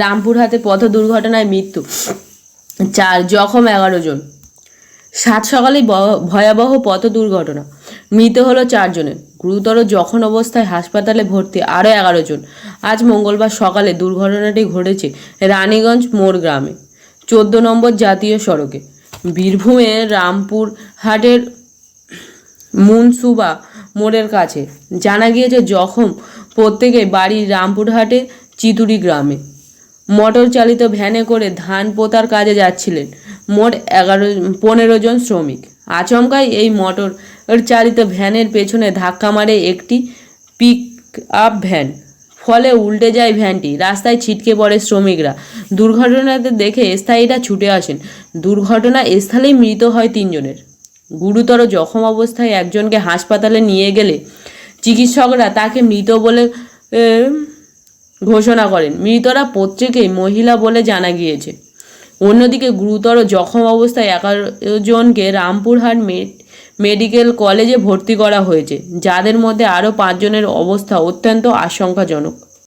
রামপুরহাটে পথ দুর্ঘটনায় মৃত্যু 4, জখম 11 জন। সাত সকালেই ভয়াবহ পথ দুর্ঘটনা, মৃত হলো 4 জনের, গুরুতর জখম অবস্থায় হাসপাতালে ভর্তি আরও 11 জন। আজ মঙ্গলবার সকালে দুর্ঘটনাটি ঘটেছে রানীগঞ্জ মোড় গ্রামে, 14 নম্বর জাতীয় সড়কে, বীরভূমের রামপুরহাটের মুনসুবা মোড়ের কাছে। জানা গিয়েছে জখম প্রত্যেকেই বাড়ি রামপুরহাটের চিতুরি গ্রামে। মোটর চালিত ভ্যানে করে ধান পোতার কাজে যাচ্ছিলেন মোট 15 জন শ্রমিক। আচমকাই এই মোটর চালিত ভ্যানের পেছনে ধাক্কা মারে একটি পিক আপ ভ্যান, ফলে উল্টে যায় ভ্যানটি। রাস্তায় ছিটকে পড়ে শ্রমিকরা। দুর্ঘটনাতে দেখে স্থায়ীরা ছুটে আসেন। দুর্ঘটনা স্থলেই মৃত হয় 3 জনের। গুরুতর জখম অবস্থায় একজনকে হাসপাতালে নিয়ে গেলে চিকিৎসকরা তাকে মৃত বলে ঘোষণা করেন। মৃতরা প্রত্যেকেই মহিলা বলে জানা গিয়েছে। অন্যদিকে গুরুতর জখম অবস্থায় 11 জনকে রামপুরহাট মেডিকেল কলেজে ভর্তি করা হয়েছে, যাদের মধ্যে আরও 5 জনের অবস্থা অত্যন্ত আশঙ্কাজনক।